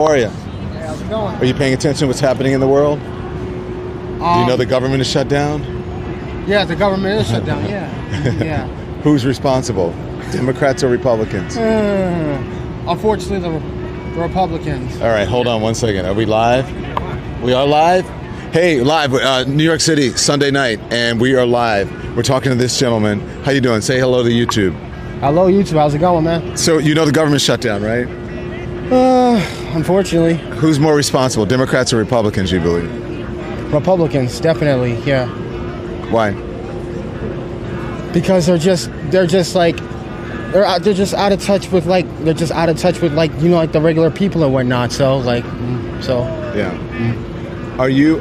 How are you? Hey, how's it going? Are you paying attention to what's happening in the world? Do you know the government is shut down? Yeah, the government is shut down, yeah. Yeah. Who's responsible? Democrats or Republicans? Unfortunately, the Republicans. All right, hold on one second. Are we live? We are live? Hey, live, New York City, Sunday night, and we are live. We're talking to this gentleman. How you doing? Say hello to YouTube. Hello, YouTube. How's it going, man? So you know the government shut down, right? Unfortunately. Who's more responsible, Democrats or Republicans, you believe? Republicans, definitely, yeah. Why? Because they're just out of touch with like the regular people and whatnot. Yeah. Are you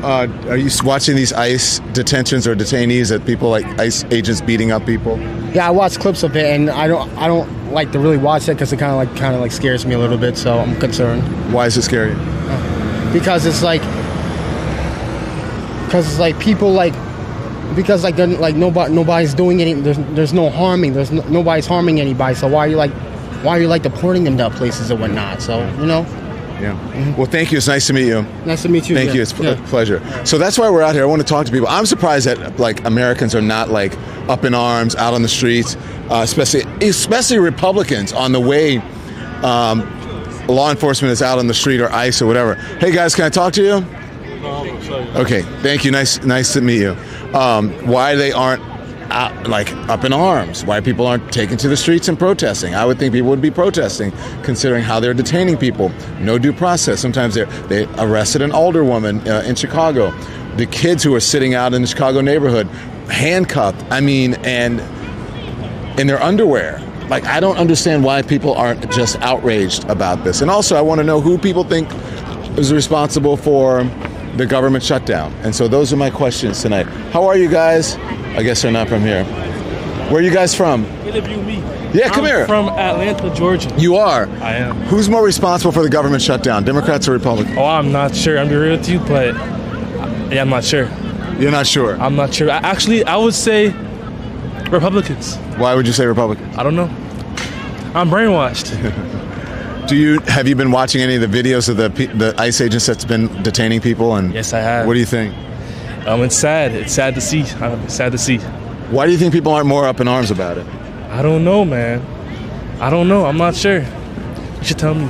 watching these ICE detentions or detainees that people like ICE agents beating up people? Yeah, I watch clips of it, and I don't like to really watch it because it kind of scares me a little bit. So I'm concerned. Why is it scary? Because it's like people they're like nobody's doing any. There's no harming. Nobody's harming anybody. So why are you deporting them to places and whatnot? So Yeah. Well, thank you. It's nice to meet you. Nice to meet you. Thank you. It's a pleasure. So that's why we're out here. I want to talk to people. I'm surprised that Americans are not up in arms, out on the streets, especially Republicans on the way law enforcement is out on the street or ICE or whatever. Hey guys, can I talk to you? Okay. Thank you. Nice to meet you. Why they aren't up in arms? Why people aren't taking to the streets and protesting? I would think people would be protesting, considering how they're detaining people. No due process. Sometimes they arrested an older woman in Chicago. The kids who are sitting out in the Chicago neighborhood, handcuffed. And in their underwear. I don't understand why people aren't just outraged about this. And also, I want to know who people think is responsible for the government shutdown. And so those are my questions tonight. How are you guys? I guess they're not from here. Where are you guys from? Interview me. Yeah, come here. I'm from Atlanta, Georgia. You are? I am. Who's more responsible for the government shutdown, Democrats or Republicans? Oh, I'm not sure. I'm being real with you, but yeah, I'm not sure. You're not sure? I'm not sure. I would say Republicans. Why would you say Republicans? I don't know. I'm brainwashed. Have you been watching any of the videos of the ICE agents that's been detaining people? And yes, I have. What do you think? It's sad. It's sad to see. Sad to see. Why do you think people aren't more up in arms about it? I don't know, man. I don't know. I'm not sure. You should tell me.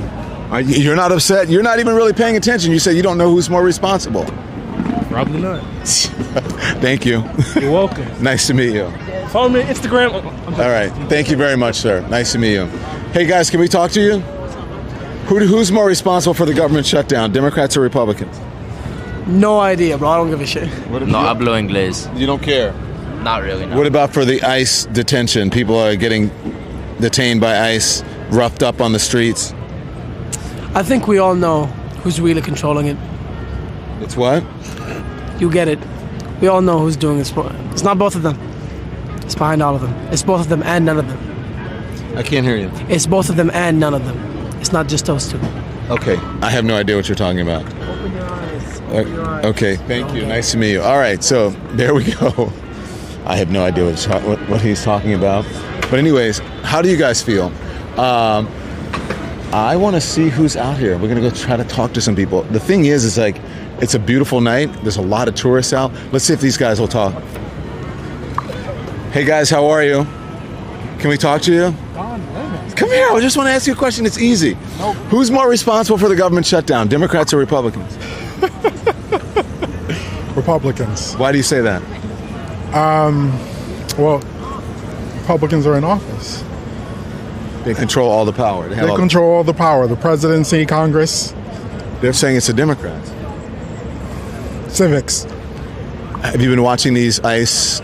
You're not upset? You're not even really paying attention. You say you don't know who's more responsible. Probably not. Thank you. You're welcome. Nice to meet you. Follow me on Instagram. All right. Thank you very much, sir. Nice to meet you. Hey, guys, can we talk to you? Who's more responsible for the government shutdown, Democrats or Republicans? No idea, bro. I don't give a shit. No hablo inglés. You don't care? Not really, no. What about for the ICE detention? People are getting detained by ICE, roughed up on the streets. I think we all know who's really controlling it. It's what? You get it. We all know who's doing this. It's not both of them. It's behind all of them. It's both of them and none of them. I can't hear you. It's both of them and none of them. It's not just those two. Okay. I have no idea what you're talking about. Open your eyes. Okay. Thank you. Nice to meet you. All right. So there we go. I have no idea what he's talking about. But anyways, how do you guys feel? I want to see who's out here. We're going to go try to talk to some people. The thing is it's a beautiful night. There's a lot of tourists out. Let's see if these guys will talk. Hey guys, how are you? Can we talk to you? Come here. I just want to ask you a question. It's easy. Nope. Who's more responsible for the government shutdown, Democrats or Republicans? Republicans. Why do you say that? Well, Republicans are in office. They control all the power. They control all the power. The presidency, Congress. They're saying it's the Democrats. Civics. Have you been watching these ICE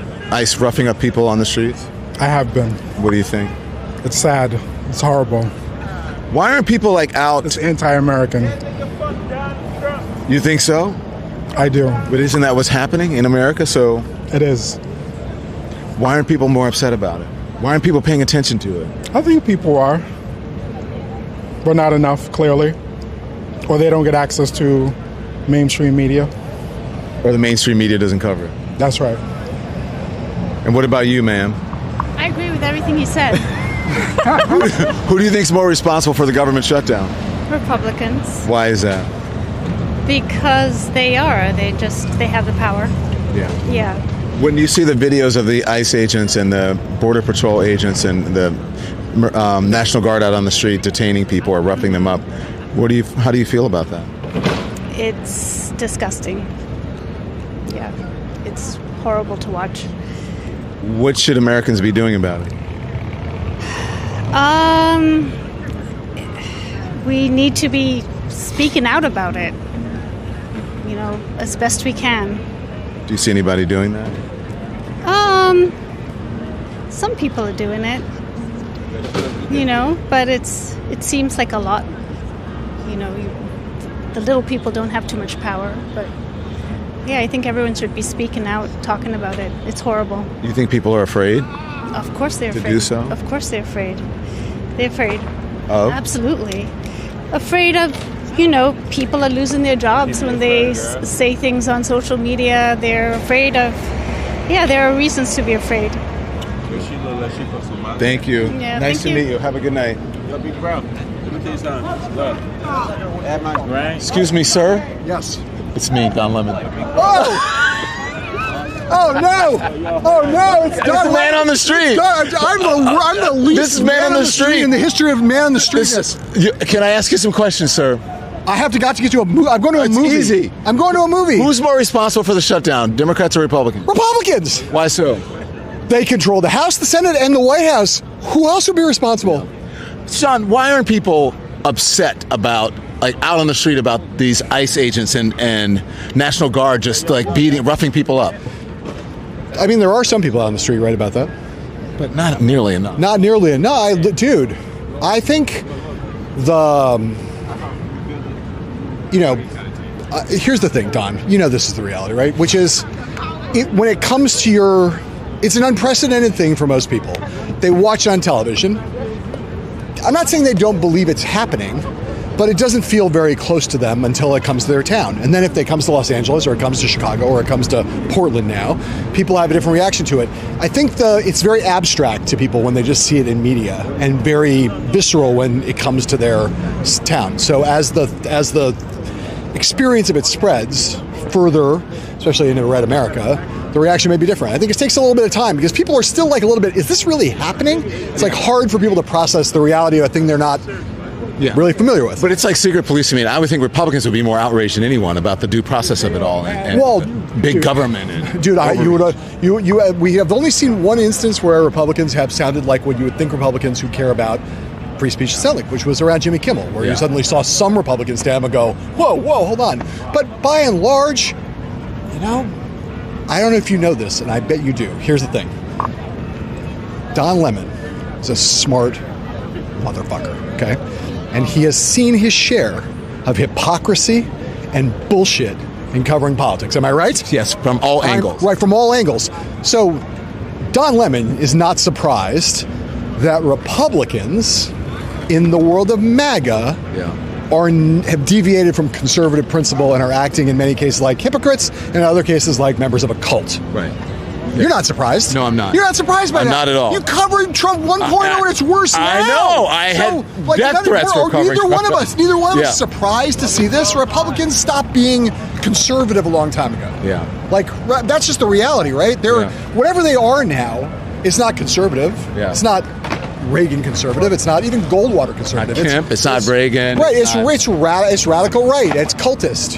roughing up people on the streets? I have been. What do you think? It's sad. It's horrible. Why aren't people out? It's anti-American. You think so? I do. But isn't that what's happening in America? So it is. Why aren't people more upset about it? Why aren't people paying attention to it? I think people are, but not enough, clearly. Or they don't get access to mainstream media. Or the mainstream media doesn't cover it. That's right. And what about you, ma'am? I agree with everything he said. Who do you think is more responsible for the government shutdown? Republicans. Why is that? Because they have the power. Yeah. Yeah. When you see the videos of the ICE agents and the Border Patrol agents and the National Guard out on the street detaining people or roughing them up, how do you feel about that? It's disgusting. Yeah. It's horrible to watch. What should Americans be doing about it? We need to be speaking out about it, as best we can. Do you see anybody doing that? Some people are doing it, but it seems like a lot. The little people don't have too much power, but yeah, I think everyone should be speaking out, talking about it. It's horrible. You think people are afraid? Of course they're afraid. To do so? Of course they're afraid. They're afraid. Of? Absolutely. Afraid of, people are losing their jobs when they say things on social media. They're afraid of, there are reasons to be afraid. Thank you. Yeah, nice to thank you. meet you. Have a good night. Yo, big bro. Let me tell you something. Look. Right? Excuse me, sir. Yes. It's me, Don Lemon. Oh no! Oh no! It's This is man on the street. I'm the least This is man on the street in the history of man on the street. Can I ask you some questions, sir? I have to get you a movie. I'm going to a It's movie. easy. I'm going to a movie. Who's more responsible for the shutdown, Democrats or Republicans? Republicans? Why so? They control the House, the Senate, and the White House. Who else would be responsible? Sean, why aren't people upset about, out on the street about these ICE agents and National Guard just roughing people up? I mean, there are some people out on the street right about that. But not nearly enough. Not nearly enough. Dude, I think here's the thing, Don. This is the reality, right? Which is, when it comes to it's an unprecedented thing for most people. They watch it on television. I'm not saying they don't believe it's happening, but it doesn't feel very close to them until it comes to their town. And then if it comes to Los Angeles, or it comes to Chicago, or it comes to Portland now, people have a different reaction to it. I think it's very abstract to people when they just see it in media, and very visceral when it comes to their town. So as the experience of it spreads further, especially in red America, the reaction may be different. I think it takes a little bit of time because people are still a little bit, is this really happening? It's hard for people to process the reality of a thing they're not really familiar with. But it's like secret police to me. I would think Republicans would be more outraged than anyone about the due process of it all and big government. We have only seen one instance where Republicans have sounded like what you would think Republicans who care about free speech sound like, which was around Jimmy Kimmel, where you suddenly saw some Republicans stand up and go, whoa, hold on. But by and large, I don't know if you know this, and I bet you do. Here's the thing. Don Lemon is a smart motherfucker, okay? And he has seen his share of hypocrisy and bullshit in covering politics. Am I right? Yes, from all angles. Right, from all angles. So Don Lemon is not surprised that Republicans in the world of MAGA have deviated from conservative principle and are acting in many cases like hypocrites, and in other cases like members of a cult. Right. You're not surprised. No, I'm not. You're not surprised by that. I'm not at all. You covered Trump 1.0 and it's worse now. I know. I had death threats for covering Neither one of us is Yeah. surprised to see this. Republicans stopped being conservative a long time ago. Yeah. That's just the reality, right? Whatever they are now, it's not conservative. Yeah. It's not Reagan conservative. It's not even Goldwater conservative. Not Kemp. It's not Reagan. Right. It's radical right. It's cultist.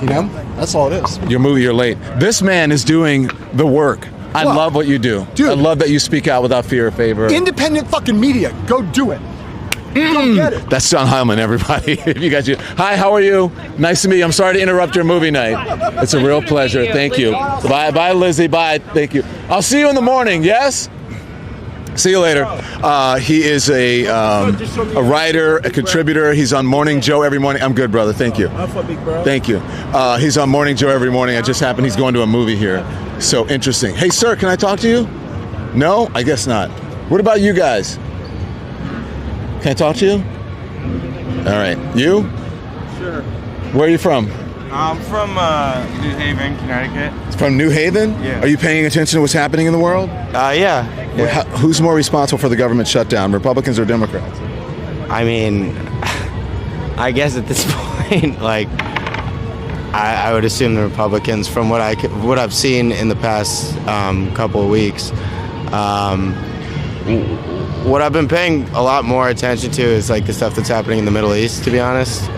That's all it is. Your movie, you're late. This man is doing the work. I love what you do. Dude. I love that you speak out without fear or favor. Independent fucking media. Go do it. Go get it. That's John Heilemann, everybody. If you guys, hi, how are you? Nice to meet you. I'm sorry to interrupt your movie night. It's a real pleasure. Thank you. Bye, Lizzie. Bye. Thank you. I'll see you in the morning. Yes. See you later. He is a writer, a contributor. He's on Morning Joe every morning. I'm good, brother. Thank you. Thank you. He's on Morning Joe every morning. It just happened he's going to a movie here. So interesting. Hey, sir, can I talk to you? No? I guess not. What about you guys? Can I talk to you? All right. You? Sure. Where are you from? I'm from New Haven, Connecticut. From New Haven? Yeah. Are you paying attention to what's happening in the world? Yeah. Who's more responsible for the government shutdown, Republicans or Democrats? I mean, I guess at this point, like, I would assume the Republicans, from what I've seen in the past couple of weeks, what I've been paying a lot more attention to is like the stuff that's happening in the Middle East, to be honest.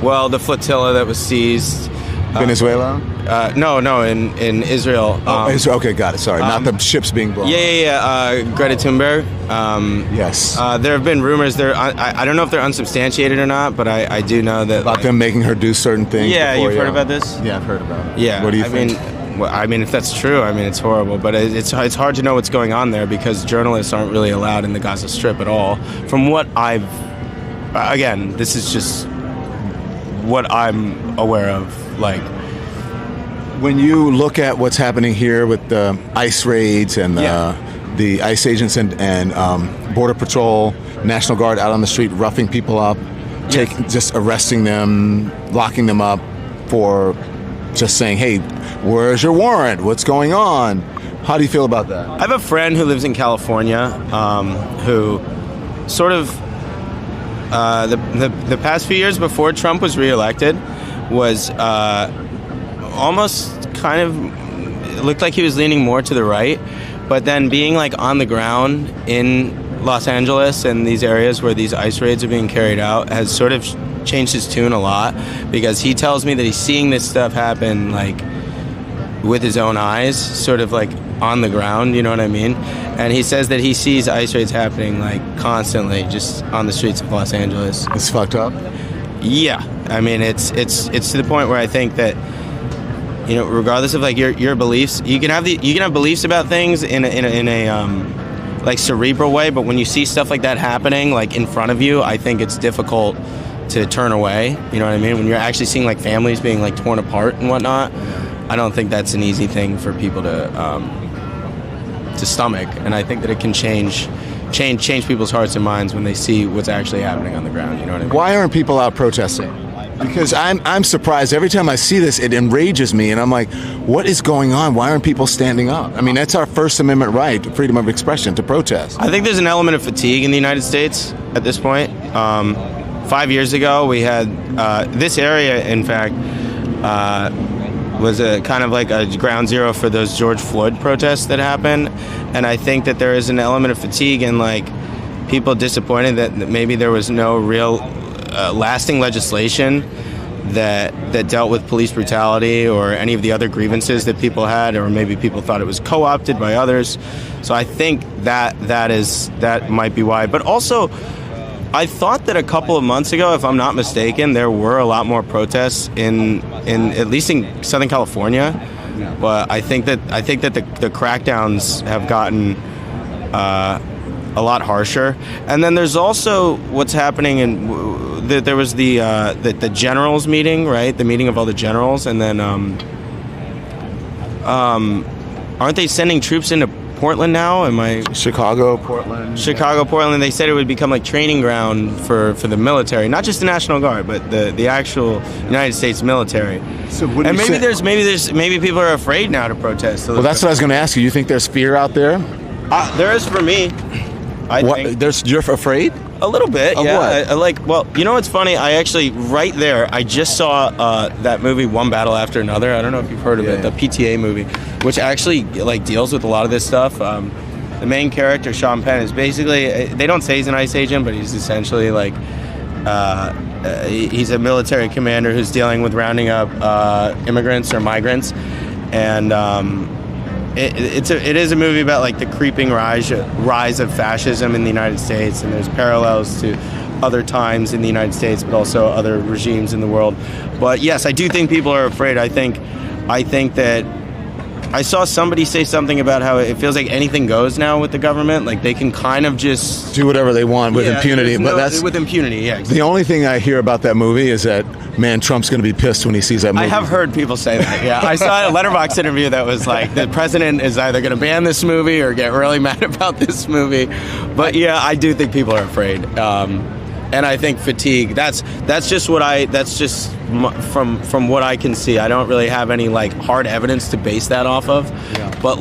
Well, the flotilla that was seized. Venezuela? No, in Israel. Israel. Okay, got it. Sorry, not the ships being blown. Yeah. Greta Thunberg. Yes. There have been rumors. I don't know if they're unsubstantiated or not, but I do know that about them making her do certain things. Yeah, before, you've heard about this? Yeah, I've heard about it. Yeah. What do you think? I mean, if that's true, I mean, it's horrible. But it's hard to know what's going on there because journalists aren't really allowed in the Gaza Strip at all. From what again, this is just what I'm aware of. Like, when you look at what's happening here with the ICE raids and the ICE agents and Border Patrol, National Guard out on the street roughing people up, just arresting them, locking them up for just saying, hey, where's your warrant? What's going on? How do you feel about that? I have a friend who lives in California who sort of the past few years before Trump was reelected was almost kind of, it looked like he was leaning more to the right, but then being like on the ground in Los Angeles and these areas where these ICE raids are being carried out has sort of changed his tune a lot, because he tells me that he's seeing this stuff happen like with his own eyes, sort of like on the ground, you know what I mean? And he says that he sees ICE raids happening like constantly just on the streets of Los Angeles. It's fucked up. Yeah, I mean it's to the point where I think that, you know, regardless of like your beliefs, you can have beliefs about things in a like cerebral way, but when you see stuff like that happening like in front of you, I think it's difficult to turn away. You know what I mean? When you're actually seeing like families being like torn apart and whatnot, I don't think that's an easy thing for people to stomach, and I think that it can change people's hearts and minds when they see what's actually happening on the ground. You know what I mean? Why aren't people out protesting? Because I'm surprised every time I see this, it enrages me, and I'm like, what is going on? Why aren't people standing up? I mean, that's our First Amendment right, freedom of expression, to protest. I think there's an element of fatigue in the United States at this point. 5 years ago, we had this area, in fact, was a kind of like a ground zero for those George Floyd protests that happened, and I think that there is an element of fatigue and like people disappointed that maybe there was no real lasting legislation that dealt with police brutality or any of the other grievances that people had, or maybe people thought it was co-opted by others. So I think that might be why. But also, I thought that a couple of months ago, if I'm not mistaken, there were a lot more protests in at least in Southern California. But I think that the crackdowns have gotten a lot harsher. And then there's also what's happening there was the generals meeting, right? The meeting of all the generals, and then aren't they sending troops into Portland now? Chicago, Portland. They said it would become like training ground for the military, not just the National Guard, but the actual United States military. So what do and you maybe people are afraid now to protest. Well, that's what I was going to ask you. You think there's fear out there? There is for me. I think. You're afraid? A little bit, of yeah. What? Well, you know what's funny? I actually, right there, I just saw that movie, One Battle After Another. I don't know if you've heard of it, the PTA movie, which actually like deals with a lot of this stuff. The main character, Sean Penn, is basically, they don't say he's an ICE agent, but he's essentially like, he's a military commander who's dealing with rounding up immigrants or migrants. And it is a movie about like the creeping rise of fascism in the United States, and there's parallels to other times in the United States, but also other regimes in the world. But yes, I do think people are afraid. I think that I saw somebody say something about how it feels like anything goes now with the government. Like they can kind of just do whatever they want with impunity. But that's with impunity. Yeah. Exactly. The only thing I hear about that movie is that, man, Trump's going to be pissed when he sees that movie. I have heard people say that. Yeah, I saw a Letterboxd interview that was like the president is either going to ban this movie or get really mad about this movie. But yeah, I do think people are afraid. And I think fatigue. That's just from what I can see. I don't really have any like hard evidence to base that off of. Yeah. But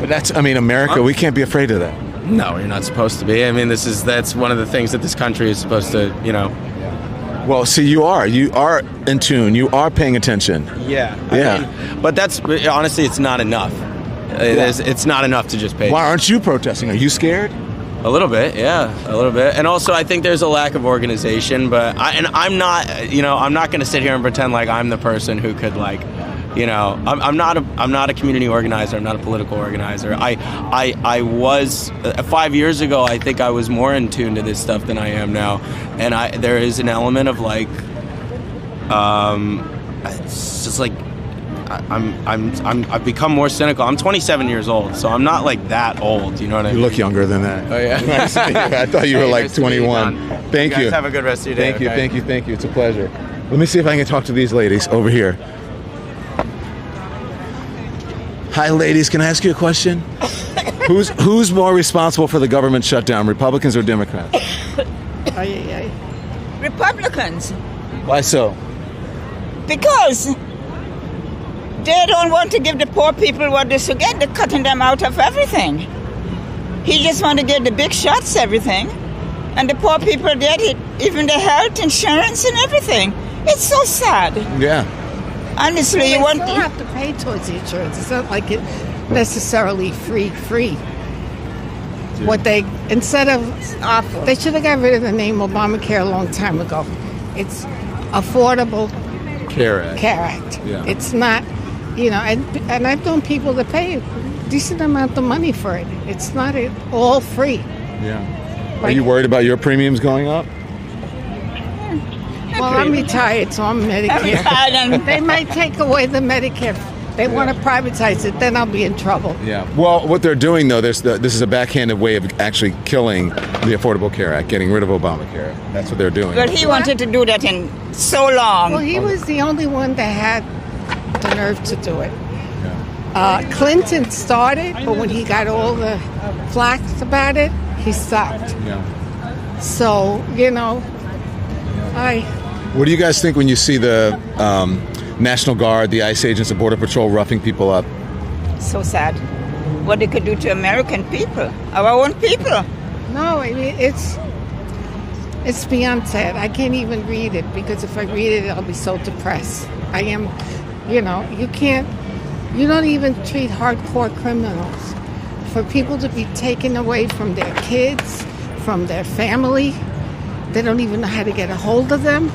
that's. I mean, America. We can't be afraid of that. No, you're not supposed to be. I mean, that's one of the things that this country is supposed to, Well, see, you are in tune. You are paying attention. Yeah. Yeah. I mean, but that's honestly, it's not enough. It's not enough to just pay. Why aren't you protesting? Are you scared? A little bit, yeah, a little bit. And also, I think there's a lack of organization. But I'm not, I'm not going to sit here and pretend like I'm the person who could I'm not a community organizer. I'm not a political organizer. I was 5 years ago. I think I was more in tune to this stuff than I am now, and there is an element of it's just like I've become more cynical. I'm 27 years old, so I'm not like that old. You know what I mean? You look younger than that. Oh yeah. Nice to meet you. I thought you were like 21. Thank you. Guys have a good rest of your day. Thank you. It's a pleasure. Let me see if I can talk to these ladies over here. Hi, ladies. Can I ask you a question? Who's more responsible for the government shutdown, Republicans or Democrats? Republicans. Why so? Because they don't want to give the poor people what they should get. They're cutting them out of everything. He just want to give the big shots everything. And the poor people get it, even the health insurance and everything. It's so sad. Yeah. Honestly, you want still have to pay towards the insurance. It's not like it necessarily free. What they instead of they should have got rid of the name Obamacare a long time ago. It's Affordable Care Act. Yeah. It's not, and I've known people that pay a decent amount of money for it. It's not all free. Yeah. Are you worried about your premiums going up? Well, I'm retired, so I'm Medicare. They might take away the Medicare. They want to privatize it, then I'll be in trouble. Yeah. Well, what they're doing, though, this is a backhanded way of actually killing the Affordable Care Act, getting rid of Obamacare. That's what they're doing. But he wanted to do that in so long. Well, he was the only one that had the nerve to do it. Yeah. Clinton started, but when he got all the flack about it, he stopped. Yeah. So, What do you guys think when you see the National Guard, the ICE agents, the Border Patrol roughing people up? So sad. What they could do to American people, our own people. No, I mean, it's beyond sad. I can't even read it because if I read it, I'll be so depressed. I am, you don't even treat hardcore criminals. For people to be taken away from their kids, from their family, they don't even know how to get a hold of them.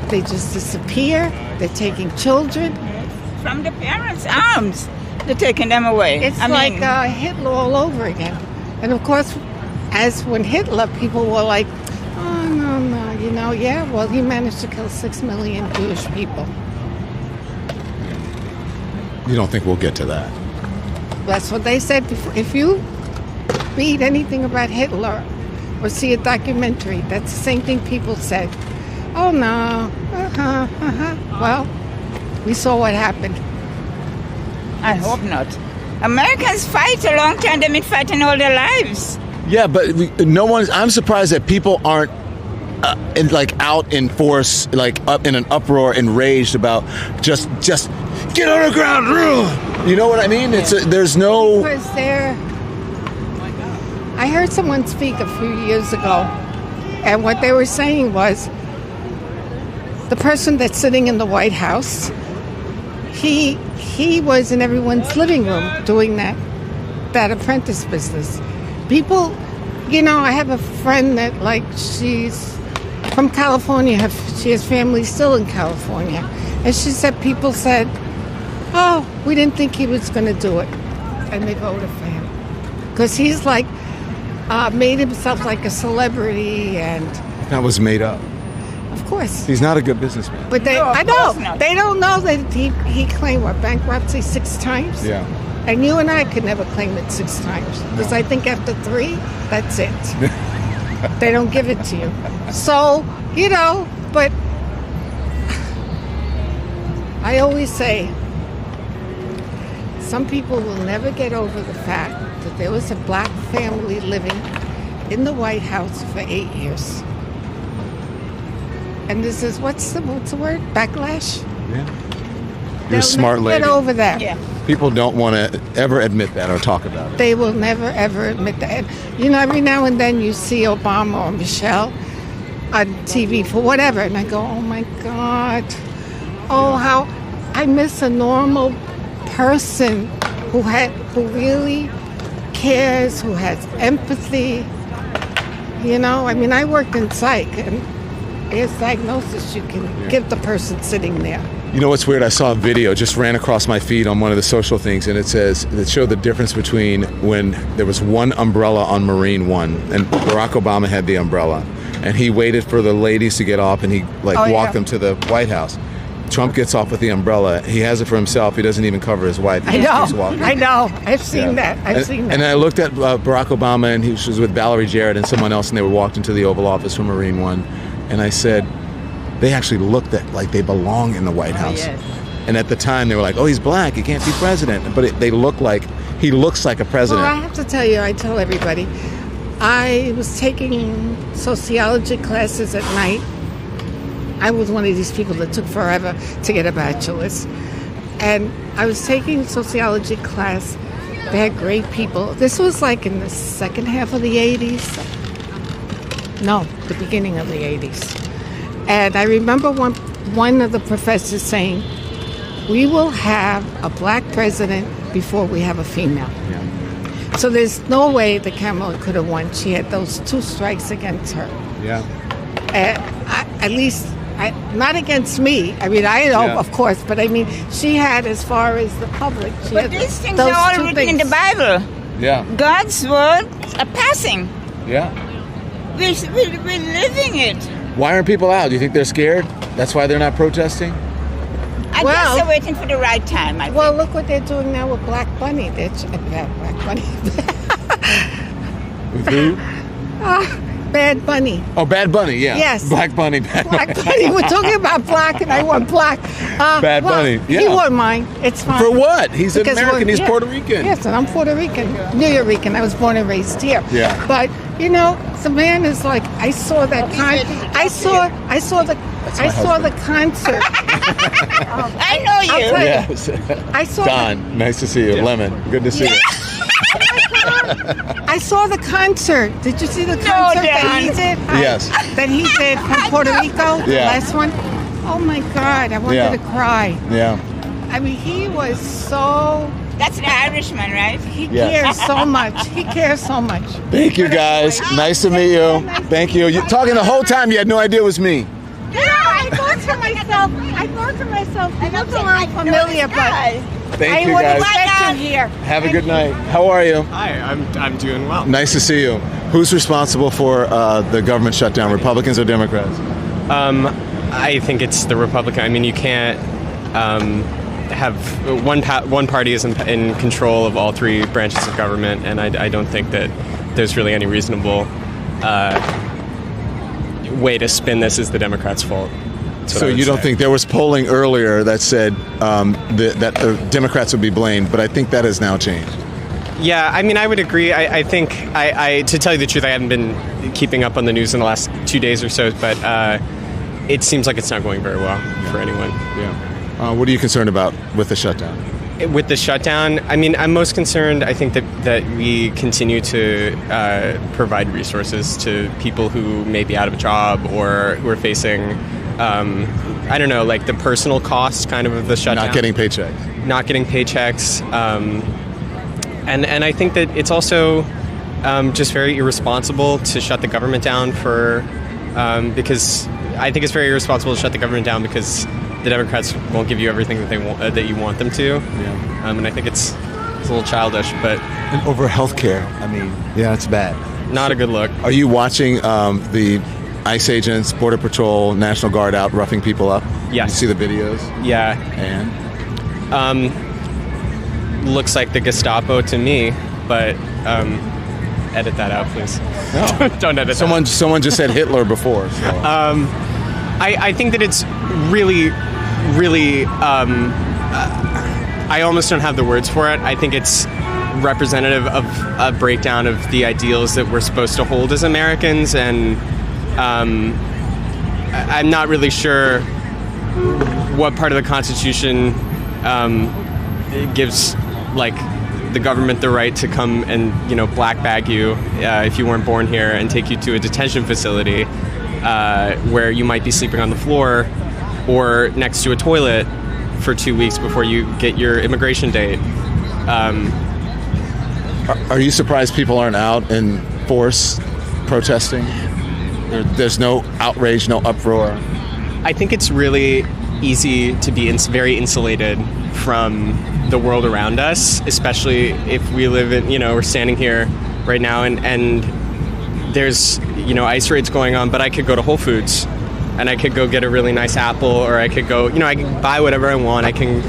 They just disappear. They're taking children. From the parents' arms. They're taking them away. It's like Hitler all over again. And of course, as when Hitler, people were like, oh, no, well, he managed to kill 6 million Jewish people. You don't think we'll get to that? That's what they said before. If you read anything about Hitler or see a documentary, that's the same thing people said. Oh, no. Well, we saw what happened. I hope not. Americans fight a long time. They've been fighting all their lives. Yeah, but I'm surprised that people aren't out in force, up in an uproar, enraged about just get on the ground rule. You know what I mean? There's no. Because I heard someone speak a few years ago, and what they were saying was the person that's sitting in the White House, he was in everyone's living room doing that apprentice business. People, I have a friend that she's from California. She has family still in California, and she said people said, "Oh, we didn't think he was going to do it," and they voted for him because he's made himself like a celebrity, and that was made up. Of course. He's not a good businessman. But I know. They don't know that he claimed bankruptcy 6 times. Yeah. And you and I could never claim it 6 times. Because I think after 3, that's it. They don't give it to you. So, but I always say, some people will never get over the fact that there was a black family living in the White House for 8 years. And this is, what's the word? Backlash? Yeah. You're They'll a smart never lady. get over that. Yeah. People don't want to ever admit that or talk about it. They will never, ever admit that. And, every now and then you see Obama or Michelle on TV for whatever, and I go, oh, my God. Oh, how I miss a normal person who really cares, who has empathy. I worked in psych, and there's diagnosis you can give the person sitting there. You know what's weird? I saw a video, just ran across my feed on one of the social things, and it showed the difference between when there was one umbrella on Marine One, and Barack Obama had the umbrella, and he waited for the ladies to get off, and he walked them to the White House. Trump gets off with the umbrella. He has it for himself. He doesn't even cover his wife. I know. I've seen that. And I looked at Barack Obama, and he was with Valerie Jarrett and someone else, and they were walked into the Oval Office from Marine One, and I said, they actually looked like they belong in the White House. Oh, yes. And at the time, they were like, oh, he's black. He can't be president. But he looks like a president. Well, I have to tell you, I tell everybody, I was taking sociology classes at night. I was one of these people that took forever to get a bachelor's. And I was taking sociology class. They had great people. This was like in the second half of the 80s. No, the beginning of the 80s. And I remember one of the professors saying, we will have a black president before we have a female. Yeah. So there's no way that Kamala could have won. She had those 2 strikes against her. Yeah. At least, not against me. I mean, I know, of course, but I mean, she had, as far as the public, but these things are all written in the Bible. Yeah. God's words are passing. Yeah. We're living it. Why aren't people out? Do you think they're scared? That's why they're not protesting? I guess they're waiting for the right time. Well, look what they're doing now with Black Bunny. Black Bunny. With who? Bad Bunny. Oh, Bad Bunny, yeah. Yes. Black Bunny. Black Bunny. We're talking about black, and I want black. Bad Bunny, yeah. He won't mind. It's fine. For what? He's American. He's Puerto Rican. Yes, and I'm Puerto Rican. New Yorker. I was born and raised here. Yeah. But, the man is like, I saw that I saw the concert. I know you. Yes. I saw Don, nice to see you. Yeah. Lemon, good to see you. I saw the concert. Did you see the concert that he did? Yes. That he did from Puerto Rico, the last one? Oh my God, I wanted to cry. Yeah. I mean, he was so... That's an Irishman, right? He cares so much. He cares so much. Thank you, guys. Nice to meet you. Thank you. You're talking the whole time. You had no idea it was me. Yeah, I thought to myself, he looks a little familiar, but Thank you, I guys. would expect him here. Have a good night. How are you? Hi, I'm doing well. Nice to see you. Who's responsible for the government shutdown, Republicans or Democrats? I think it's the Republican. I mean, you can't have one party is in control of all 3 branches of government, and I don't think that there's really any reasonable way to spin this as the Democrats' fault. So you don't think there was polling earlier that said that the Democrats would be blamed, but I think that has now changed. Yeah, I mean, I would agree. I think, to tell you the truth, I haven't been keeping up on the news in the last 2 days or so, but it seems like it's not going very well for anyone. Yeah. What are you concerned about with the shutdown? With the shutdown, I mean, I'm most concerned, I think, that we continue to provide resources to people who may be out of a job or who are facing, I don't know, like the personal cost kind of the shutdown. Not getting paychecks. And I think that it's also just very irresponsible to shut the government down because I think it's very irresponsible to shut the government down because the Democrats won't give you everything that they want, that you want them to. Yeah. And I think it's a little childish, but... And over healthcare, I mean, yeah, it's bad. Not a good look. Are you watching the ICE agents, Border Patrol, National Guard out roughing people up? Yes. You see the videos? Yeah. And? Looks like the Gestapo to me, but edit that out, please. No. Don't edit that. Someone just said Hitler before. So. I think that it's really, I almost don't have the words for it. I think it's representative of a breakdown of the ideals that we're supposed to hold as Americans, and I'm not really sure what part of the Constitution gives like the government the right to come and black bag you if you weren't born here and take you to a detention facility where you might be sleeping on the floor or next to a toilet for 2 weeks before you get your immigration date. Are you surprised people aren't out in force protesting? There's no outrage, no uproar. I think it's really easy to be very insulated from the world around us, especially if we live in, we're standing here right now and there's, ICE raids going on, but I could go to Whole Foods and I could go get a really nice apple, or I could go, I can buy whatever I want. I can,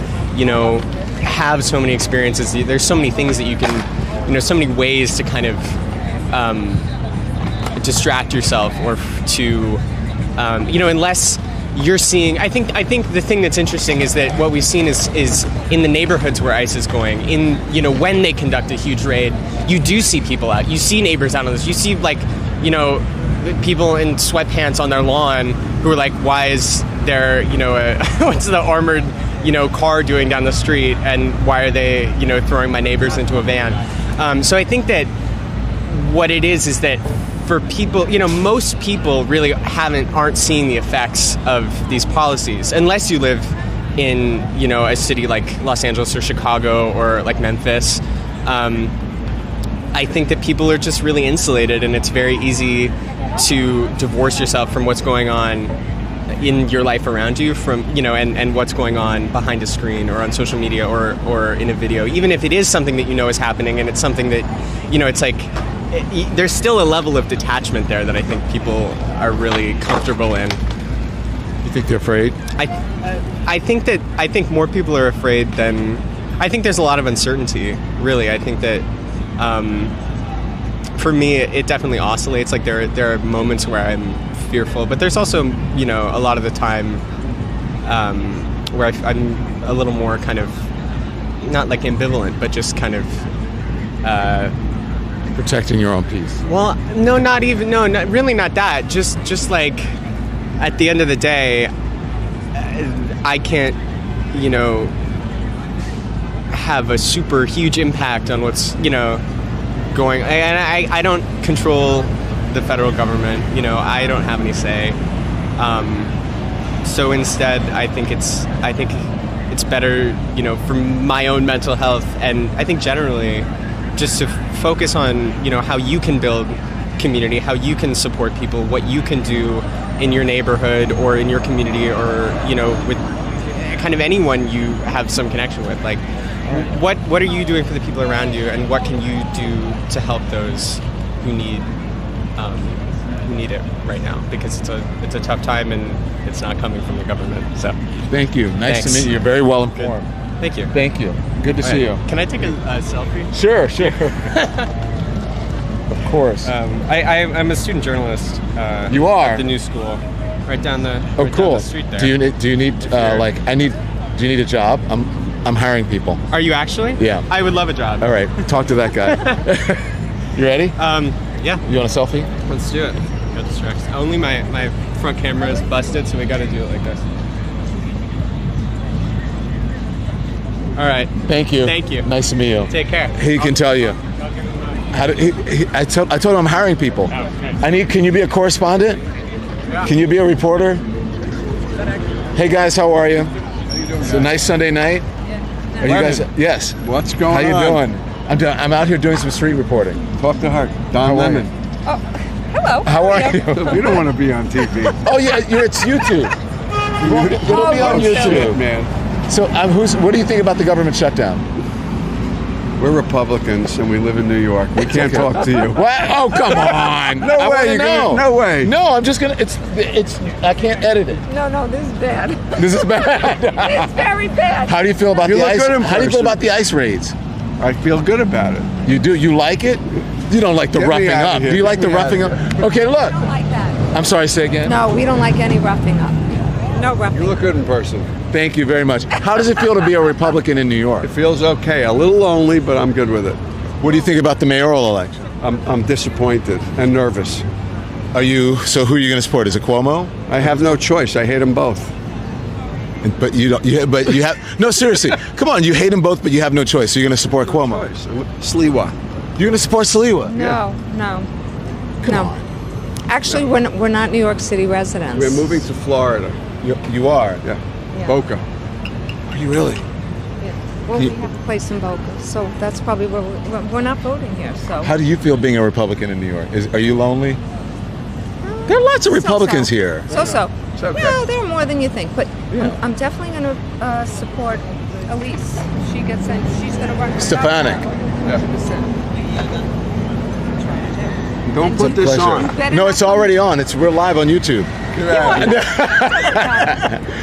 have so many experiences. There's so many things that you can, so many ways to kind of distract yourself or to, unless you're seeing, I think the thing that's interesting is that what we've seen is in the neighborhoods where ICE is going, when they conduct a huge raid, you do see people out. You see neighbors out on this. You see people in sweatpants on their lawn who are like, why is there, what's the armored, car doing down the street, and why are they, throwing my neighbors into a van? So I think that what it is that for people, most people really aren't seeing the effects of these policies unless you live in, a city like Los Angeles or Chicago or like Memphis. I think that people are just really insulated, and it's very easy to divorce yourself from what's going on in your life around you from, and what's going on behind a screen or on social media or in a video, even if it is something that is happening and it's something that, it's like, there's still a level of detachment there that I think people are really comfortable in. You think they're afraid? I think more people are afraid than, I think there's a lot of uncertainty, really. I think that, for me, it definitely oscillates. Like there are moments where I'm fearful, but there's also, a lot of the time where I'm a little more kind of, not like ambivalent, but just kind of protecting your own peace. Well, no, not really not that. Just like at the end of the day, I can't, have a super huge impact on what's, going, and I don't control the federal government, I don't have any say. So instead, I think it's better, for my own mental health, and I think generally just to focus on, how you can build community, how you can support people, what you can do in your neighborhood or in your community or, with kind of anyone you have some connection with. Like, what are you doing for the people around you, and what can you do to help those who need it right now? Because it's a tough time and it's not coming from the government. So thank you. Nice to meet you. You're very well informed. Good. Thank you. Thank you. Good to see you. Can I take a selfie? Sure. Of course. I'm a student journalist. You are? At the new school, right down the cool. down the street there. Do you need do you need a job? I'm hiring people. Are you actually? Yeah. I would love a job. All right. Talk to that guy. You ready? Yeah. You want a selfie? Let's do it. Got distracted. Only my front camera is busted, so we got to do it like this. All right. Thank you. Thank you. Nice to meet you. Take care. He can tell you. I told him I'm hiring people. Can you be a correspondent? Yeah. Can you be a reporter? Hey guys, how are you? It's a nice Sunday night. Yeah. Are you guys? Yes. What's going on? How you doing? I'm out here doing some street reporting. Talk to her. Don Lemon. Oh, hello. How are you? We don't want to be on TV. Oh yeah, it's YouTube. You'll be on YouTube, man. So what do you think about the government shutdown? We're Republicans and we live in New York. We can't talk to you. What? Oh, come on. No way. No way. No, I'm just going to, it's, I can't edit it. No, this is bad. This is bad. It's very bad. How do you feel about the ice? How do you feel about the ice raids? I feel good about it. You do? You like it? You don't like the roughing up. Do you like the roughing up? Okay, look. I don't like that. I'm sorry, say again. No, we don't like any roughing up. No roughing. You look good in person. Thank you very much. How does it feel to be a Republican in New York? It feels okay. A little lonely, but I'm good with it. What do you think about the mayoral election? I'm disappointed and nervous. So who are you going to support? Is it Cuomo? I have no choice. I hate them both. But you don't. But you have no. Seriously, come on. You hate them both, but you have no choice. So you're going to support Cuomo. Sliwa. You're going to support Sliwa. No. Actually, we're not New York City residents. We're moving to Florida. You are. Yeah. Yeah. Boca. Are you really? Well, we have a place in Boca, so that's probably where we're not voting here. So. How do you feel being a Republican in New York? Are you lonely? There are lots of Republicans here. So. Okay. Yeah, there are more than you think, but I'm definitely going to support Elise. She gets in. She's going to run. Stefanik. Don't put this on. No, it's already on. We're live on YouTube.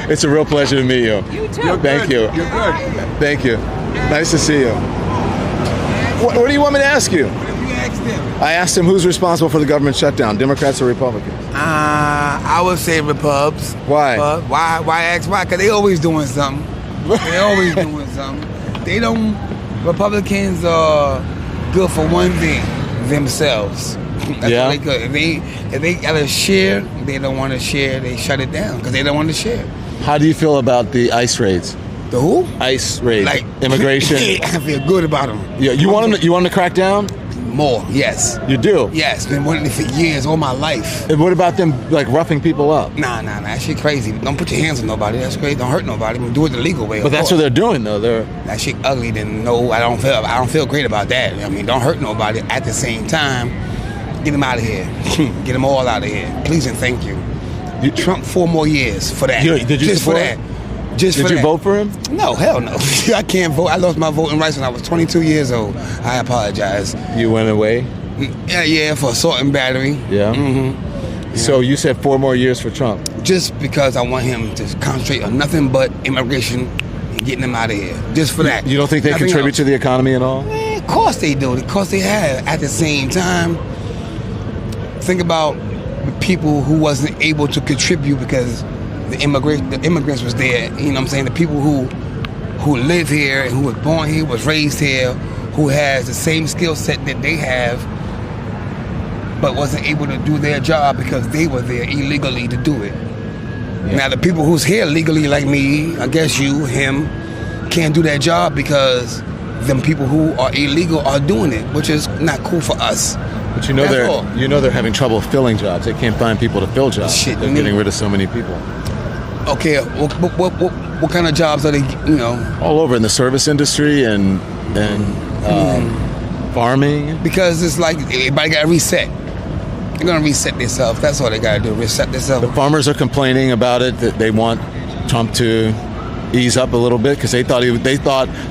It's a real pleasure to meet you. You too. Thank you. You're good. Thank you. Nice to see you. What do you want me to ask you? I asked him who's responsible for the government shutdown, Democrats or Republicans? I would say Repubs. Why? Why ask why? Because they always doing something. They don't. Republicans are good for one thing, themselves. That's all they good. If they gotta share, they don't want to share. They shut it down because they don't want to share. How do you feel about the ICE raids? The who? ICE raids. Like immigration. I feel good about them. Yeah, you want them to crack down? More, yes. You do? Yes, been wanting it for years, all my life. And what about them like roughing people up? Nah, that shit crazy. Don't put your hands on nobody. That's crazy. Don't hurt nobody. Do it the legal way. But that's what they're doing, though. That shit ugly. Then no, I don't feel great about that. I mean, don't hurt nobody. At the same time, get them out of here. Get them all out of here. Please and thank you. Trump 4 more years for that. Did you just for that? Just Did for you that. vote for him? No, hell no. I can't vote. I lost my voting rights when I was 22 years old. I apologize. You went away? Yeah, for assault and battery. Yeah. Mm-hmm. So you said 4 more years for Trump? Just because I want him to concentrate on nothing but immigration and getting them out of here. Just for that. You don't think they Nothing contribute else. to the economy at all? Of course they do. Of course they have. At the same time, think about the people who wasn't able to contribute because the immigrants was there. You know what I'm saying? The people who live here and who was born here, was raised here, who has the same skill set that they have, but wasn't able to do their job because they were there illegally to do it. Yeah. Now the people who's here legally, like me, I guess you, him, can't do that job because them people who are illegal are doing it, which is not cool for us. But you know they're having trouble filling jobs. They can't find people to fill jobs. They're getting rid of so many people. Okay, what kind of jobs are they? All over in the service industry and farming. Because it's like everybody got to reset. They're gonna reset themselves. That's all they gotta do. Reset themselves. The farmers are complaining about it, that they want Trump to ease up a little bit because they thought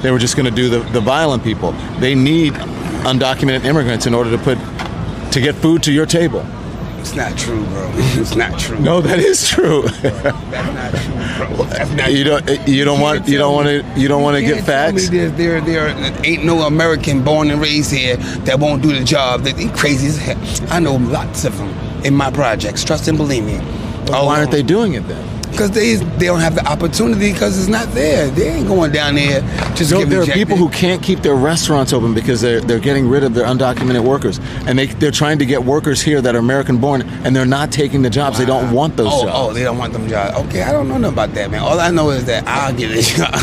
they were just going to do the violent people. They need undocumented immigrants in order to get food to your table. It's not true, bro. It's not true. No, that is true. That's not true, bro. That's not you don't want to get facts. There ain't no American born and raised here that won't do the job. They crazy as hell. I know lots of them in my projects. Trust and believe me. Why aren't they doing it then? Because they don't have the opportunity because it's not there. They ain't going down there just to get there rejected. are people who can't keep their restaurants open because they're getting rid of their undocumented workers, and they're trying to get workers here that are American born, and they're not taking the jobs. They don't want those jobs. Oh, they don't want them jobs. Okay, I don't know nothing about that, man. All I know is that I'll get a job.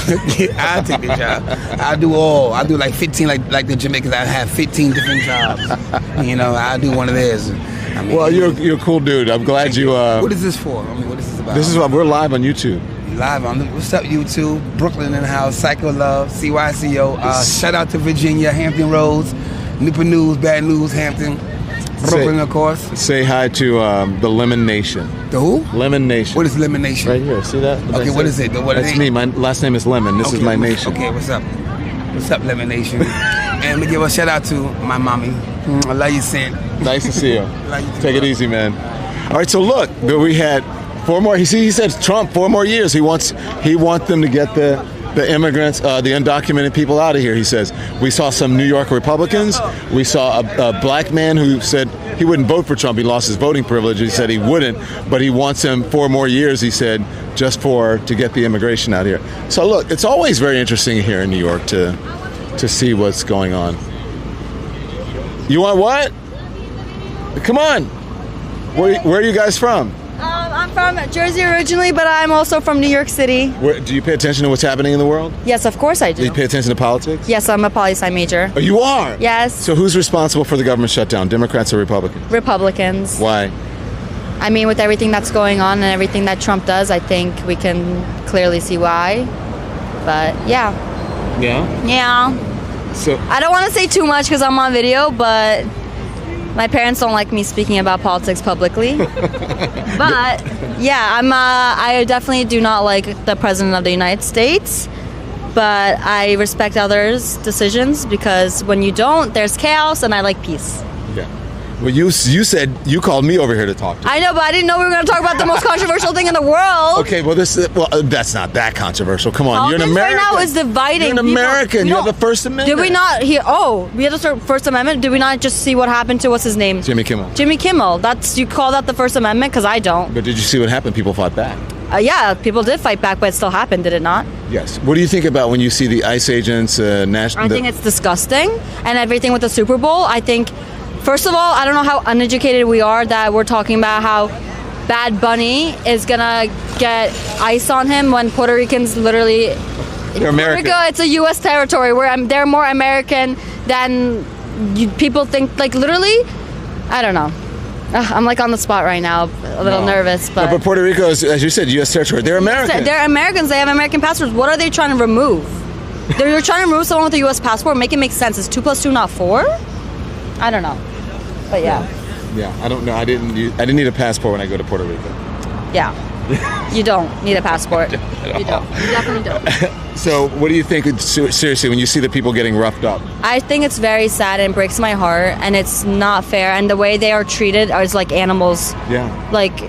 I'll take the job. I do like 15, like the Jamaicans. I have 15 different jobs. I'll do one of theirs. I mean, well, you're a cool dude. I'm glad you. What is this for? I mean, what is this about? This is what we're live on YouTube. Live on what's up, YouTube? Brooklyn in the house. Psycho Love. CYCO. Shout out to Virginia, Hampton Roads, Newport News, Bad News, Hampton, Brooklyn, of course. Say hi to the Lemon Nation. The who? Lemon Nation. What is Lemon Nation? Right here. See that? Okay, what is it? That's me. My last name is Lemon. This is my nation. Okay, what's up? What's up, Lemon Nation? And let me give a shout out to my mommy. I love you, Sin. Nice to see you. Take it easy, man. All right, so look, we had 4 more. He said Trump 4 more years. He wants them to get the immigrants, the undocumented people out of here. He says we saw some New York Republicans. We saw a black man who said he wouldn't vote for Trump. He lost his voting privilege. He said he wouldn't, but he wants him 4 more years. He said just to get the immigration out here. So look, it's always very interesting here in New York to see what's going on. You want what? Come on. Where are you guys from? I'm from Jersey originally, but I'm also from New York City. Do you pay attention to what's happening in the world? Yes, of course I do. Do you pay attention to politics? Yes, I'm a poli-sci major. Oh, you are? Yes. So who's responsible for the government shutdown, Democrats or Republicans? Republicans. Why? I mean, with everything that's going on and everything that Trump does, I think we can clearly see why. But yeah. Yeah? Yeah. So I don't want to say too much because I'm on video, but my parents don't like me speaking about politics publicly. But yeah, I definitely do not like the president of the United States. But I respect others' decisions because when you don't, there's chaos, and I like peace. Yeah. Well, you said you called me over here to talk to you. I know, but I didn't know we were going to talk about the most controversial thing in the world. Okay, well, that's not that controversial. Come on, you're an Politics American. right now is dividing. You're an people. American. You have the First Amendment. Did we not hear? Oh, we had the First Amendment. Did we not just see what happened to what's his name? Jimmy Kimmel. Jimmy Kimmel. You call that the First Amendment? Because I don't. But did you see what happened? People fought back. Yeah, people did fight back, but it still happened, did it not? Yes. What do you think about when you see the ICE agents, national? I think it's disgusting, and everything with the Super Bowl. I think, first of all, I don't know how uneducated we are that we're talking about how Bad Bunny is gonna get ICE on him when Puerto Ricans literally. They're American. Puerto Rico, it's a U.S. territory where they're more American than people think. Like literally, I don't know. I'm like on the spot right now, a little nervous, but. No, but Puerto Rico is, as you said, U.S. territory. They're American. They're Americans. They have American passports. What are they trying to remove? They're trying to remove someone with a U.S. passport. Make it make sense. Is 2 + 2 not 4? I don't know, but yeah. Yeah, I don't know. I didn't need a passport when I go to Puerto Rico. Yeah. You don't need a passport. You don't. You definitely don't. So, what do you think? Seriously, when you see the people getting roughed up? I think it's very sad and breaks my heart, and it's not fair. And the way they are treated is like animals. Yeah. Like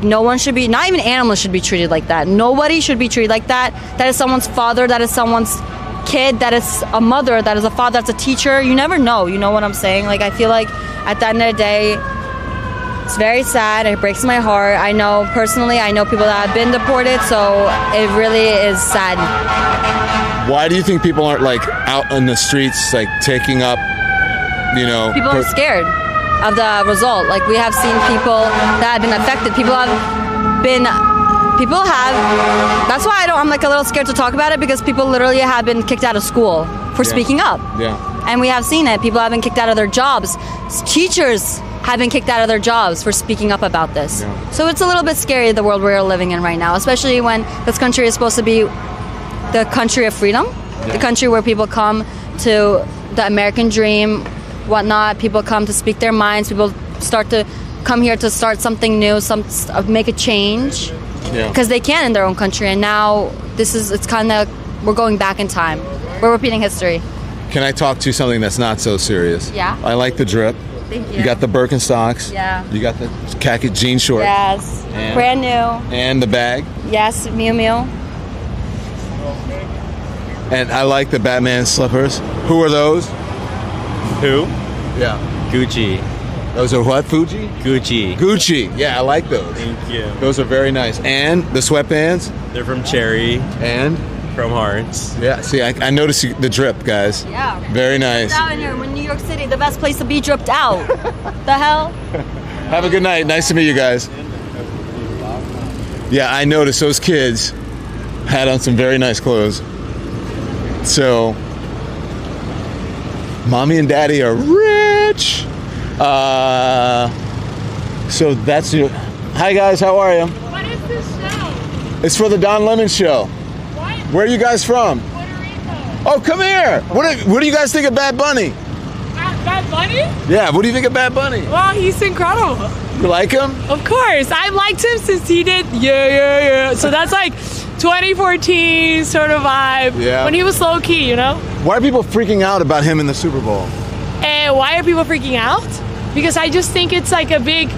no one should be. Not even animals should be treated like that. Nobody should be treated like that. That is someone's father. That is someone's kid. That is a mother. That is a father. That's a teacher. You never know. You know what I'm saying? Like I feel like at the end of the day. It's very sad. It breaks my heart. I know personally, I know people that have been deported, so it really is sad. Why do you think people aren't like out in the streets, like taking up, People are scared of the result. Like we have seen people that have been affected. That's why I'm like a little scared to talk about it because people literally have been kicked out of school for speaking up. Yeah. And we have seen it. People have been kicked out of their jobs. Teachers have been kicked out of their jobs for speaking up about this. Yeah. So it's a little bit scary, the world we're living in right now, especially when this country is supposed to be the country of freedom, the country where people come to the American dream, whatnot. People come to speak their minds. People start to come here to start something new, make a change, because they can in their own country. And now it's kind of, we're going back in time. We're repeating history. Can I talk to you something that's not so serious? Yeah. I like the drip. Thank you. You got the Birkenstocks. Yeah. You got the khaki jean shorts. Yes. And, brand new. And the bag. Yes, Miu Miu. And I like the Batman slippers. Who are those? Who? Yeah. Gucci. Those are what? Fuji? Gucci. Gucci. Yeah, I like those. Thank you. Those are very nice. And the sweatbands? They're from Cherry. And? From Hearts. Yeah, see, I noticed the drip, guys. Yeah. Very nice. Out in here, in New York City, the best place to be dripped out. The hell? Have a good night. Nice to meet you guys. Yeah, I noticed those kids had on some very nice clothes. So, mommy and daddy are rich. So that's your. Hi guys, how are you? What is this show? It's for the Don Lemon Show. What? Where are you guys from? Puerto Rico. Oh, come here. What do you guys think of Bad Bunny? Bad Bunny? Yeah, what do you think of Bad Bunny? Well, he's incredible. You like him? Of course. I've liked him since he did Yeah. So that's like 2014 sort of vibe. Yeah. When he was low key, you know? Why are people freaking out about him in the Super Bowl? Why are people freaking out? Because I just think it's like a big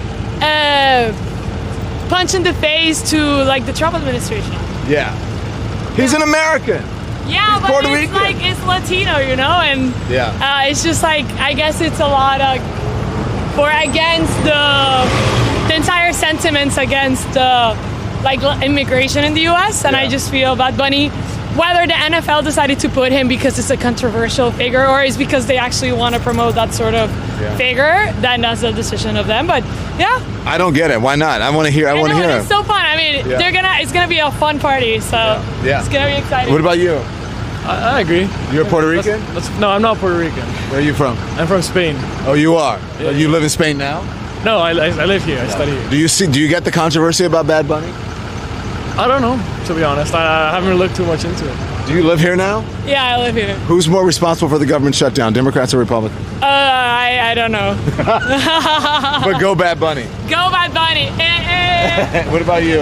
punch in the face to like the Trump administration. Yeah. He's an American. Yeah, He's but Puerto it's Rican. like it's Latino, you know, and it's just like I guess it's a lot of against the entire sentiments against like immigration in the U.S. And I just feel Bad Bunny whether the NFL decided to put him because it's a controversial figure or is because they actually want to promote that sort of figure, then that's a decision of them. But yeah, I don't get it. Why not? I want to hear. I want to hear him. It's so fun. I mean, it's gonna be a fun party. So it's gonna be exciting. What about you? I agree. You're Puerto Rican? No, I'm not Puerto Rican. Where are you from? I'm from Spain. Oh, you are? Yeah, you live in Spain now? No, I live here. I study here. Do you get the controversy about Bad Bunny? I don't know, to be honest. I haven't looked too much into it. Do you live here now? Yeah, I live here. Who's more responsible for the government shutdown, Democrats or Republicans? I don't know. But go Bad Bunny. Go Bad Bunny. What about you?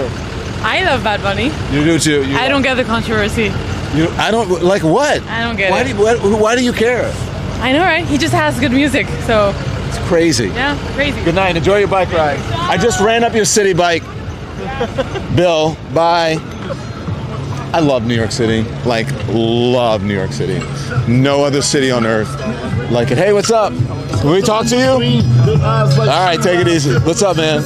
I love Bad Bunny. You do too. I don't get the controversy. I don't like what? I don't get it. Why do you care? I know, right? He just has good music, so. It's crazy. Yeah, crazy. Good night. Enjoy your bike ride. I just ran up your city bike. Bill, bye. I love New York City. Like, love New York City. No other city on earth like it. Hey, what's up? Can we talk to you? All right, take it easy. What's up, man?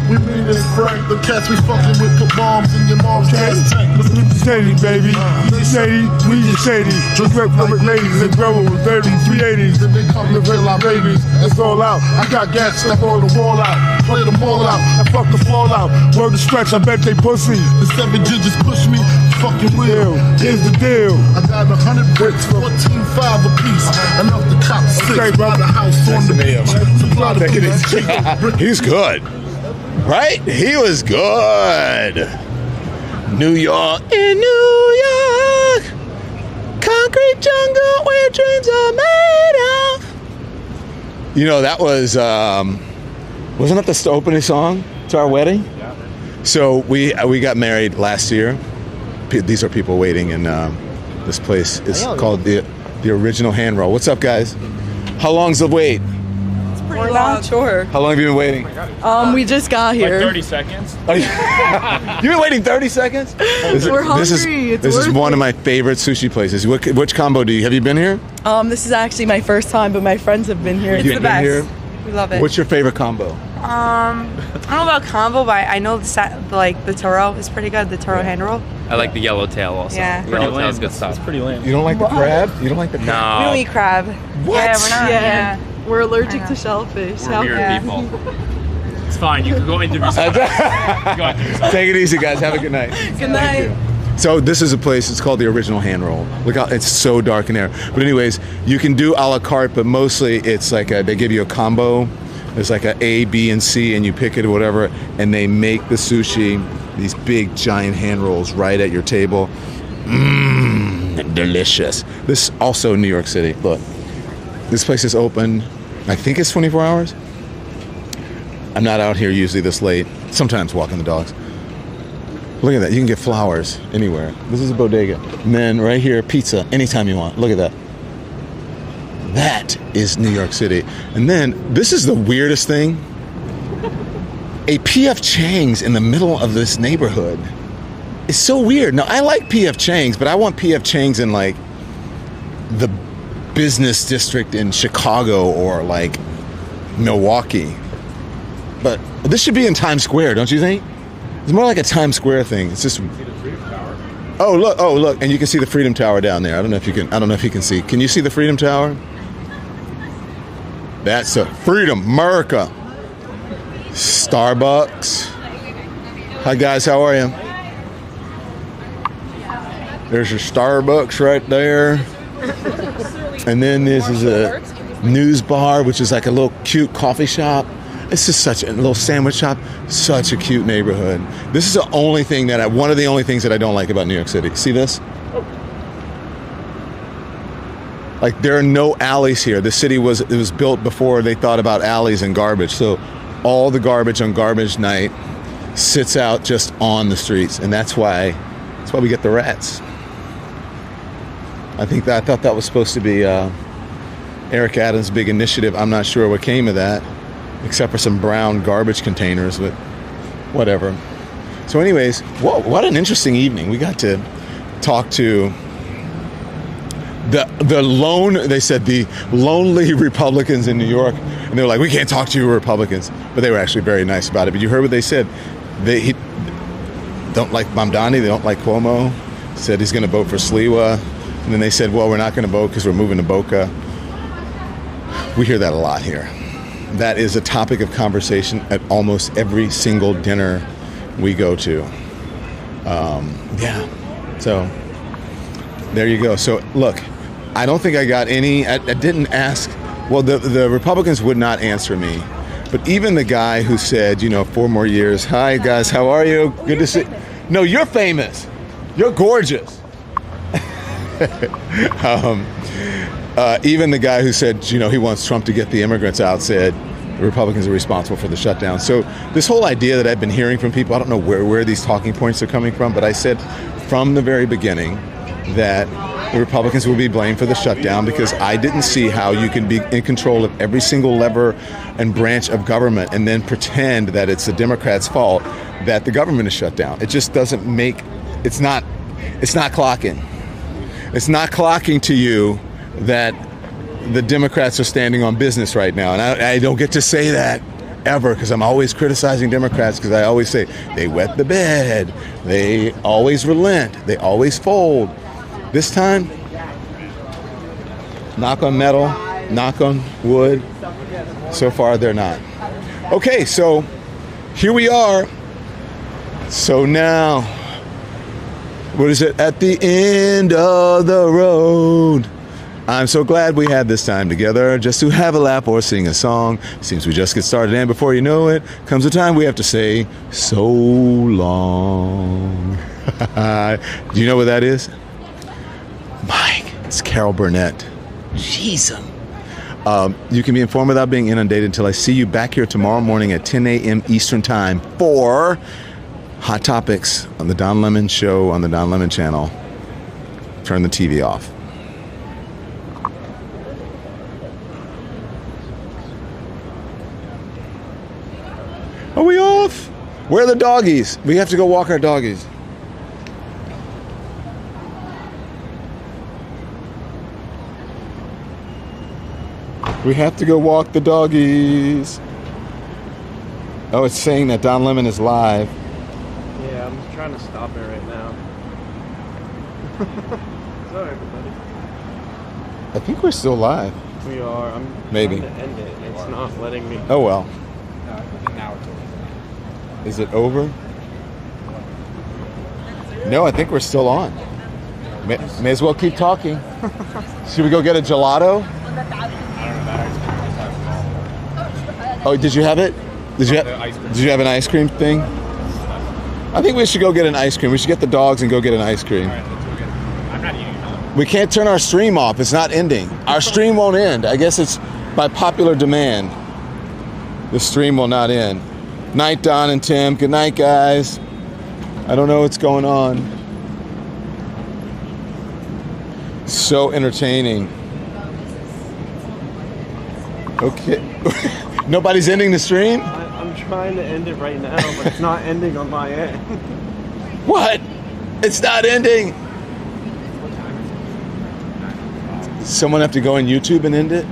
We mean this Frank, the cats we fucking with put bombs in your mom's gas tank. Shady, baby. Shady, we shady. Respect public ladies and trouble with 380s. Then they come to kill our babies. It's all out. I got gas stuck on the wall out. Play them all out. And fuck the fallout. Word to stretch, I bet they pussy. The 7 digits push me. Fucking real. Here's the deal. I got 100 bricks, 14.5 a piece. Enough to cop 6 by the house on the beach. Supply the beach. He's good. Right? He was good. New York, in New York, concrete jungle where dreams are made of. You know, that was, wasn't that the opening song to our wedding? Yeah. So we got married last year. These are people waiting in this place. It's called the Original Hand Roll. What's up, guys? How long's the wait? We're not sure. How long have you been waiting? We just got here. Like 30 seconds. You've been waiting 30 seconds? We're hungry. This is one of my favorite sushi places. Which combo do you? Have you been here? This is actually my first time, but my friends have been here. It's the best. Here? We love it. What's your favorite combo? I don't know about combo, but I know the taro is pretty good. The taro hand roll. I like the yellowtail also. Yeah. Yellowtail is good stuff. It's pretty lame. You don't like the crab? You don't like the crab? No. We don't eat crab. What? Yeah, we're not. Yeah. We're allergic to shellfish. We're weird people. It's fine. You can go into Take it easy, guys. Have a good night. Good night. So this is a place, it's called the Original Hand Roll. Look out, it's so dark in there. But anyways, you can do a la carte, but mostly it's like they give you a combo. There's like a A, B, and C, and you pick it or whatever, and they make the sushi, these big giant hand rolls right at your table. Mmm, delicious. This is also New York City. Look, this place is open, I think it's 24 hours. I'm not out here usually this late, sometimes walking the dogs. Look at that, you can get flowers anywhere. This is a bodega. And then right here, pizza, anytime you want. Look at that. That is New York City. And then, this is the weirdest thing. A P.F. Chang's in the middle of this neighborhood. It's so weird. Now, I like P.F. Chang's, but I want P.F. Chang's in like the business district in Chicago or like Milwaukee. But this should be in Times Square, don't you think? It's more like a Times Square thing. It's just. Oh look, and you can see the Freedom Tower down there. I don't know if you can see. Can you see the Freedom Tower? That's a Freedom, America. Starbucks. Hi guys, how are you? There's your Starbucks right there. And then this is a news bar, which is like a little cute coffee shop. It's just such a little sandwich shop. Such a cute neighborhood. This is the only thing one of the only things that I don't like about New York City. See this? Like there are no alleys here. The city was built before they thought about alleys and garbage. So all the garbage on garbage night sits out just on the streets, and that's why we get the rats. I thought that was supposed to be Eric Adams' big initiative. I'm not sure what came of that, except for some brown garbage containers, but whatever. So anyways, what an interesting evening. We got to talk to they said the lonely Republicans in New York, and they were like, we can't talk to you Republicans, but they were actually very nice about it. But you heard what they said. They don't like Mamdani. They don't like Cuomo. Said he's going to vote for Sliwa. And then they said, well, we're not going to vote because we're moving to Boca. We hear that a lot here. That is a topic of conversation at almost every single dinner we go to. Yeah. So there you go. So look, I don't think I got any. I didn't ask. Well, the Republicans would not answer me. But even the guy who said, 4 more years. Hi, guys. How are you? Good to see. No, you're famous. You're gorgeous. Even the guy who said, he wants Trump to get the immigrants out said the Republicans are responsible for the shutdown. So this whole idea that I've been hearing from people, I don't know where these talking points are coming from, but I said from the very beginning that the Republicans will be blamed for the shutdown because I didn't see how you can be in control of every single lever and branch of government and then pretend that it's the Democrats' fault that the government is shut down. It just doesn't make, it's not clocking. It's not clocking to you that the Democrats are standing on business right now. And I don't get to say that ever because I'm always criticizing Democrats because I always say they wet the bed. They always relent. They always fold. This time, knock on metal, knock on wood. So far, they're not. Okay, so here we are. So now, what is it? At the end of the road. I'm so glad we had this time together just to have a laugh or sing a song. Seems we just get started, and before you know it, comes a time we have to say so long. Do you know what that is? Mike, it's Carol Burnett. Jeez. You can be informed without being inundated until I see you back here tomorrow morning at 10 a.m. Eastern Time for Hot Topics on the Don Lemon Show on the Don Lemon Channel. Turn the TV off. Are we off? Where are the doggies? We have to go walk our doggies. We have to go walk the doggies. Oh, it's saying that Don Lemon is live. Yeah, I'm trying to stop it right now. Sorry, everybody. I think we're still live. We are. I'm Maybe. trying to end it. It's not letting me. Oh, well. Now it's over. Is it over? No, I think we're still on. May as well keep talking. Should we go get a gelato? Oh, did you have it? Did you have an ice cream thing? I think we should go get an ice cream. We should get the dogs and go get an ice cream. I'm not eating it. We can't turn our stream off. It's not ending. Our stream won't end. I guess it's by popular demand. The stream will not end. Night, Don and Tim. Good night, guys. I don't know what's going on. So entertaining. Okay. Nobody's ending the stream? I'm trying to end it right now, but it's not ending on my end. What? It's not ending. Someone have to go on YouTube and end it?